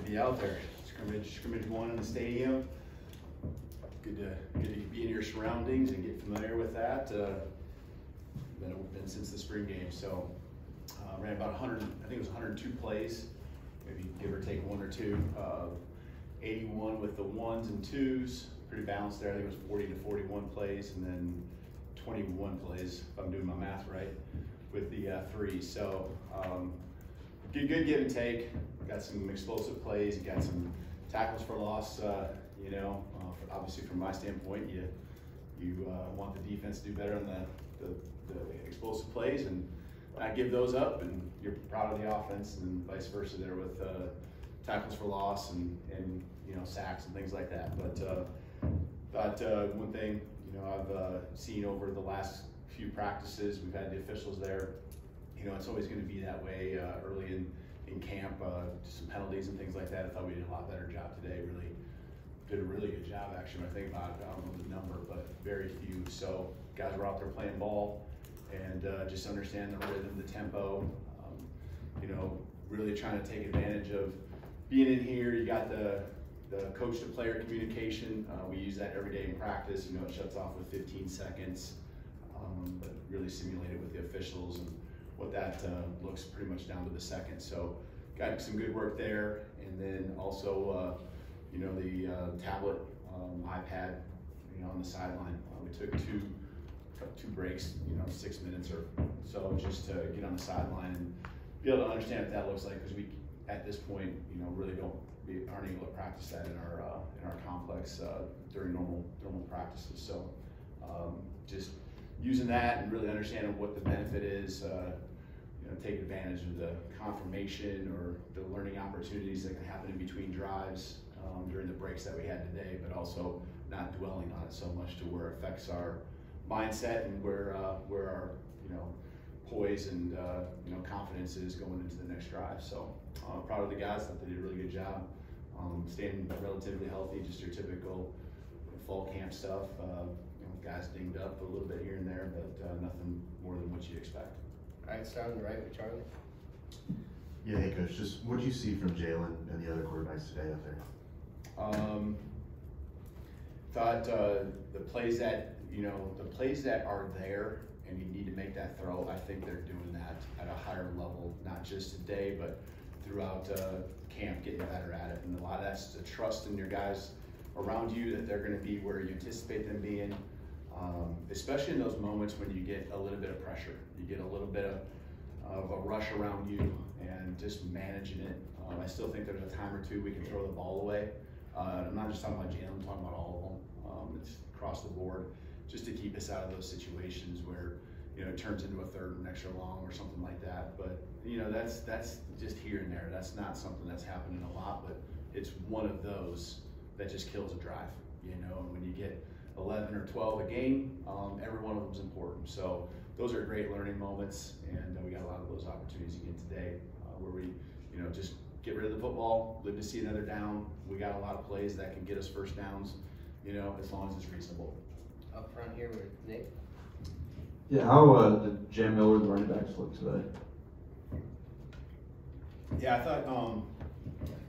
be out there. Scrimmage one in the stadium. Good to be in your surroundings and get familiar with that. Been since the spring game, so ran about 100. I think it was 102 plays, maybe give or take one or two. 81 with the ones and twos, pretty balanced there. I think it was 40 to 41 plays, and then 21 plays, if I'm doing my math right, with the threes. So good give and take. Got some explosive plays. You got some tackles for loss. Obviously from my standpoint, you want the defense to do better on the explosive plays and not give those up, and you're proud of the offense, and vice versa there with tackles for loss and sacks and things like that. But one thing I've seen over the last few practices, we've had the officials there. It's always going to be that way early in camp. Some penalties and things like that. I thought we did a lot better job today. Really did a really good job actually. When I think about it, I don't know the number, but very few. So guys were out there playing ball and just understand the rhythm, the tempo. Really trying to take advantage of being in here. You got the coach to player communication. We use that every day in practice. It shuts off with 15 seconds, but really simulate it with the officials and what that looks pretty much down to the second. So got some good work there. And then also, the tablet, iPad, on the sideline. We took two breaks, 6 minutes or so, just to get on the sideline and be able to understand what that looks like, because we, at this point, really aren't able to practice that in our complex during normal practices. So just using that and really understanding what the benefit is, take advantage of the confirmation or the learning opportunities that can happen in between drives during the breaks that we had today, but also not dwelling on it so much to where it affects our mindset and where our poise and confidence is going into the next drive. So proud of the guys. Thought they did a really good job staying relatively healthy. Just your typical fall camp stuff. Guys dinged up a little bit here and there, but nothing more than what you'd expect. All right, starting right with Charlie. Yeah, hey coach. Just what did you see from Jalen and the other quarterbacks today out there? Thought the plays that are there and you need to make that throw, I think they're doing that at a higher level, not just today, but throughout camp, getting better at it. And a lot of that's the trust in your guys around you that they're going to be where you anticipate them being, especially in those moments when you get a little bit of pressure. You get a little bit of a rush around you and just managing it. I still think there's a time or two we can throw the ball away. I'm not just talking about Jalen, I'm talking about all of them. It's across the board, just to keep us out of those situations where it turns into a third and extra long or something like that. But that's just here and there. That's not something that's happening a lot, but it's one of those that just kills a drive. And when you get 11 or 12 a game, every one of them is important. So those are great learning moments, and we got a lot of those opportunities again today, where we just get rid of the football, live to see another down. We got a lot of plays that can get us first downs, as long as it's reasonable. Up front here with Nick. Yeah, how did Jam Miller and the running backs look today? Yeah, I thought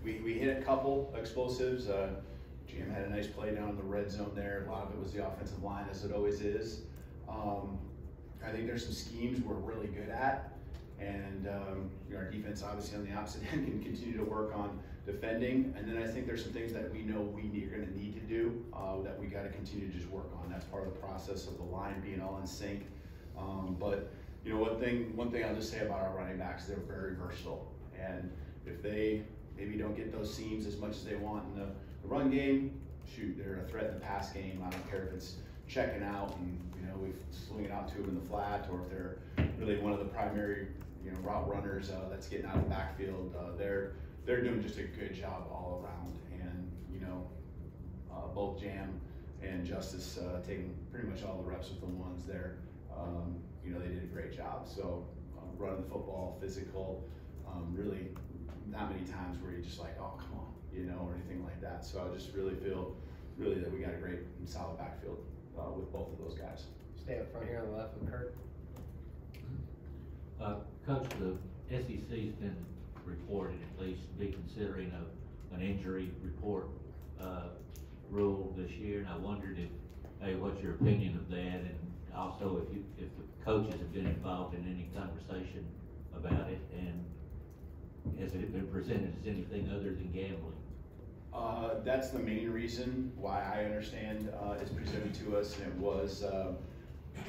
we hit a couple explosives. Jam had a nice play down in the red zone there. A lot of it was the offensive line, as it always is. I think there's some schemes we're really good at, and our defense obviously on the opposite end can continue to work on defending. And then I think there's some things that we know are going to need to do that we got to continue to just work on. That's part of the process of the line being all in sync. But one thing I'll just say about our running backs, they're very versatile. And if they maybe don't get those seams as much as they want in the run game, shoot, they're a threat in the pass game. I don't care if it's checking out and we swing it out to them in the flat, or if they're really one of the primary route runners that's getting out of the backfield. They're doing just a good job all around. And both Jam and Justice taking pretty much all the reps with the ones there. They did a great job. So running the football, physical, really not many times where you're just like, oh, come on, or anything like that. So I just really feel that we got a great and solid backfield with both of those guys. Stay up front here on the left with Kurt. Coach, the SEC's been reported at least to be considering a an injury report, rule this year, and I wondered if, hey, what's your opinion of that? And also if the coaches have been involved in any conversation about it, and has it been presented as anything other than gambling? That's the main reason why I understand it's presented to us, and it was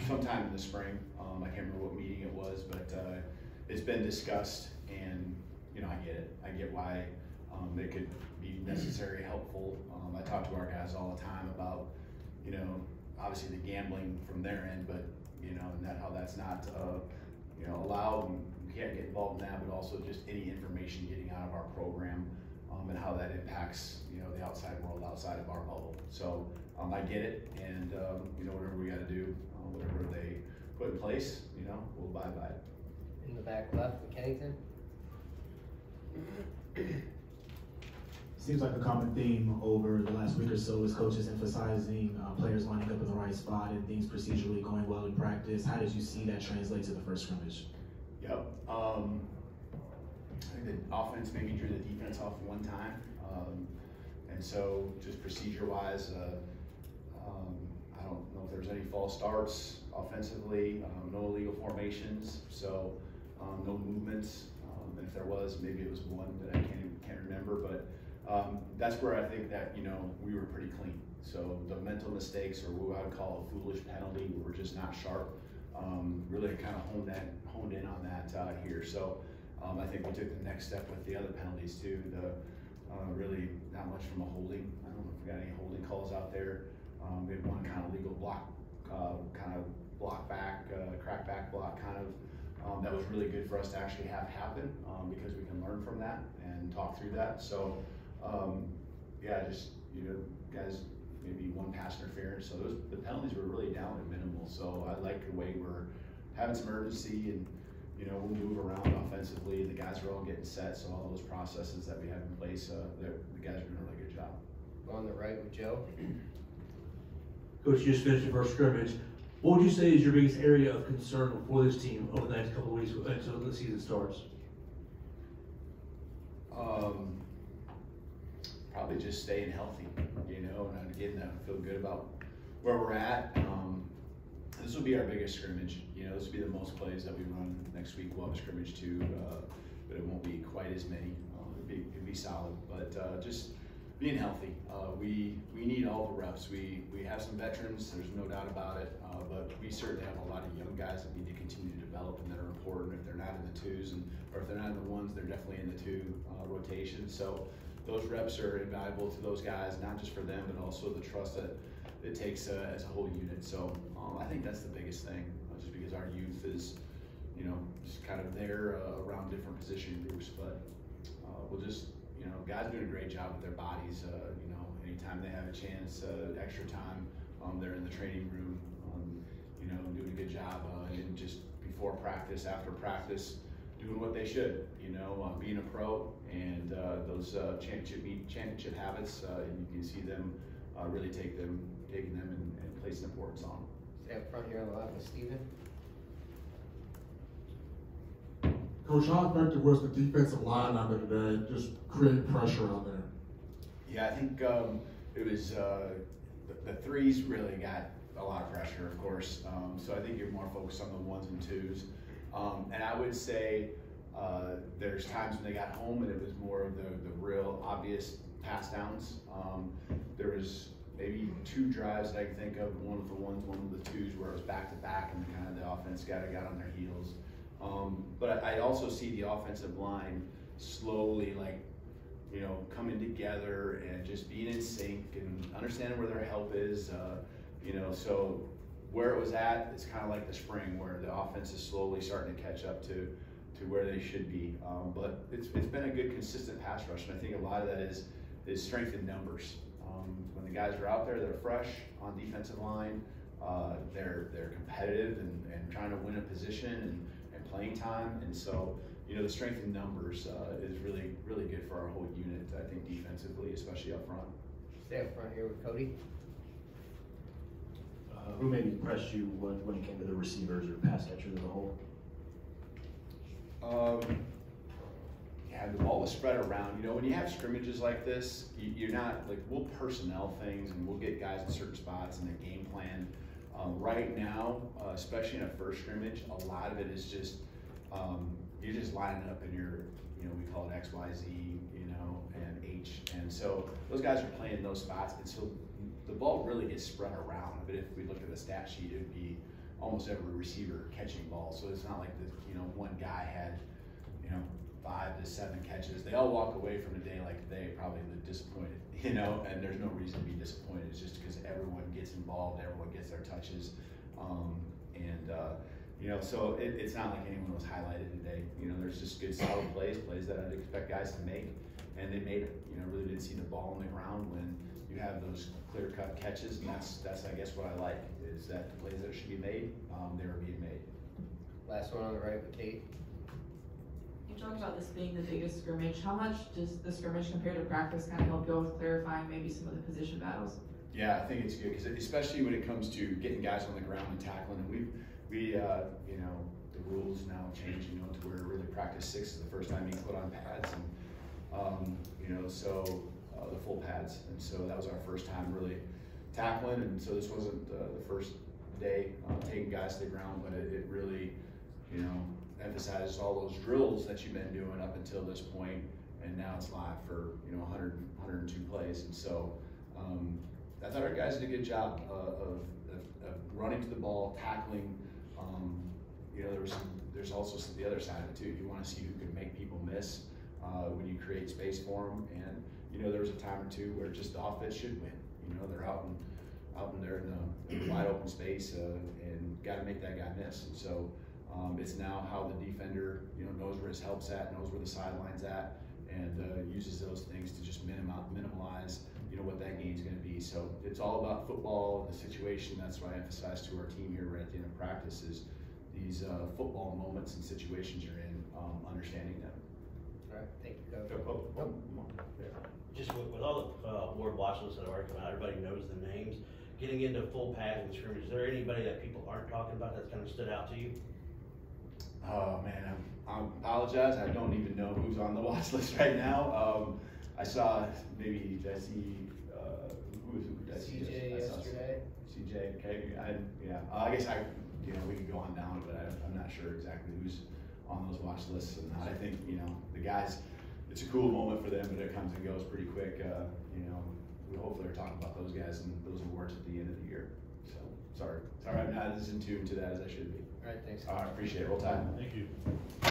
sometime in the spring. I can't remember what meeting it was, but it's been discussed, and you know, I get it. I get why it could be necessary, helpful. I talk to our guys all the time about, you know, obviously the gambling from their end, but you know, and how that's not you know, allowed, and we can't get involved in that, but also just any information getting out of our program, and how that impacts, you know, the outside world outside of our bubble. So I get it, and you know, whatever we got to do, whatever they put in place, you know, we'll abide by it. In the back left, Kennington. Seems like a common theme over the last week or so is coaches emphasizing players lining up in the right spot and things procedurally going well in practice. How did you see that translate to the first scrimmage? Yep. I think the offense maybe drew the defense off one time, and so just procedure-wise, I don't know if there's any false starts offensively, no illegal formations, so no movements. And if there was, maybe it was one that I can't remember, but that's where I think that, you know, we were pretty clean. So the mental mistakes, or what I would call a foolish penalty, we were just not sharp. Really kind of honed in on that here. So I think we took the next step with the other penalties too. The really not much from a holding. I don't know if we got any holding calls out there. We had one kind of legal block, kind of block back, crack back block kind of. That was really good for us to actually have happen, because we can learn from that and talk through that. So yeah, just, you know, guys, maybe one pass interference. So the penalties were really down to minimal. So I like the way we're having some urgency, and you know, we'll move around offensively. The guys are all getting set, so all those processes that we have in place, the guys are doing a really good job. On the right with Joe. Coach, you just finished the first scrimmage. What would you say is your biggest area of concern for this team over the next couple of weeks until the season starts? Probably just staying healthy, you know, and again, I feel good about where we're at. This will be our biggest scrimmage. You know, this will be the most plays that we run next week. We'll have a scrimmage too, but it won't be quite as many. It'll be solid, but just being healthy. We need all the reps. We have some veterans, there's no doubt about it, but we certainly have a lot of young guys that need to continue to develop and that are important. If they're not in the twos, or if they're not in the ones, they're definitely in the two rotation. So those reps are invaluable to those guys, not just for them, but also the trust that it takes as a whole unit. So I think that's the biggest thing, just because our youth is, you know, just kind of there around different position groups. But we'll just, you know, guys doing a great job with their bodies. You know, anytime they have a chance, extra time, they're in the training room, you know, doing a good job, and just before practice, after practice, doing what they should. You know, being a pro, and those championship habits, and you can see them really taking them and placing importance on them. Stay up front here on the left with Steven. Coach, how effective was the defensive line out there today, just creating pressure out there? Yeah, I think it was the threes really got a lot of pressure, of course. So I think you're more focused on the ones and twos. And I would say there's times when they got home and it was more of the real obvious pass downs. There was maybe two drives that I can think of, one of the ones, one of the twos, where it was back to back and kind of the offense got on their heels. But I also see the offensive line slowly, like, you know, coming together and just being in sync and understanding where their help is. You know, so where it was at, it's kind of like the spring, where the offense is slowly starting to catch up to where they should be. But it's been a good, consistent pass rush, and I think a lot of that is strength in numbers. When the guys are out there, they're fresh on defensive line. They're competitive and trying to win a position and playing time, and so, you know, the strength in numbers is really, really good for our whole unit, I think, defensively, especially up front. Stay up front here with Cody. Who maybe impressed you when it came to the receivers or pass catchers as a whole? yeah, the ball was spread around. You know, when you have scrimmages like this, you're not like, we'll personnel things and we'll get guys in certain spots and a game plan. Right now, especially in a first scrimmage, a lot of it is just you're just lining up in your, you know, we call it X, Y, Z, you know, and H, and so those guys are playing those spots, and so the ball really gets spread around. But if we look at the stat sheet, it would be almost every receiver catching balls. So it's not like the, you know, one guy had, you know, 5 to 7 catches. They all walk away from a day like today probably disappointed, you know, and there's no reason to be disappointed. It's just because everyone gets involved, everyone gets their touches, you know, so it's not like anyone was highlighted today. You know, there's just good solid plays that I'd expect guys to make, and they made it. You know, really didn't see the ball on the ground when you have those clear-cut catches, and that's I guess what I like, is that the plays that should be made, they were being made. Last one on the right with Kate. You talked about this being the biggest scrimmage. How much does the scrimmage compared to practice kind of help you with clarifying maybe some of the position battles? Yeah, I think it's good, because especially when it comes to getting guys on the ground and tackling, and we you know, the rules now change, you know, to where really practice 6 is the first time you put on pads, and you know, so the full pads, and so that was our first time really tackling, and so this wasn't the first day taking guys to the ground, but it really, you know, emphasizes all those drills that you've been doing up until this point, and now it's live for, you know, 102 plays, and so I thought our guys did a good job of running to the ball, tackling. You know, there's also the other side of it too. You want to see who can make people miss when you create space for them. And you know, there was a time or two where just the offense should win. You know, they're out in there in the wide open space and got to make that guy miss. And so it's now how the defender, you know, knows where his help's at, knows where the sideline's at, and uses those things to just minimize, you know, what that game's going to be. So it's all about football, the situation. That's what I emphasize to our team here right at the end of practice, is these football moments and situations you're in, understanding them. All right, thank you, Coach. Just with all the award watch lists that are coming out, everybody knows the names. Getting into full pads and scrimmage, is there anybody that people aren't talking about that's kind of stood out to you? Oh man, I apologize. I don't even know who's on the watch list right now. I saw maybe, did I see who did I see? CJ yesterday. CJ, okay, I guess you know, we could go on down, but I'm not sure exactly who's on those watch lists and not. I think, you know, the guys, it's a cool moment for them, but it comes and goes pretty quick. You know, we hopefully are talking about those guys and those awards at the end of the year. So sorry, I'm not as in tune to that as I should be. All right, thanks. All right, appreciate it. Roll time. Thank you.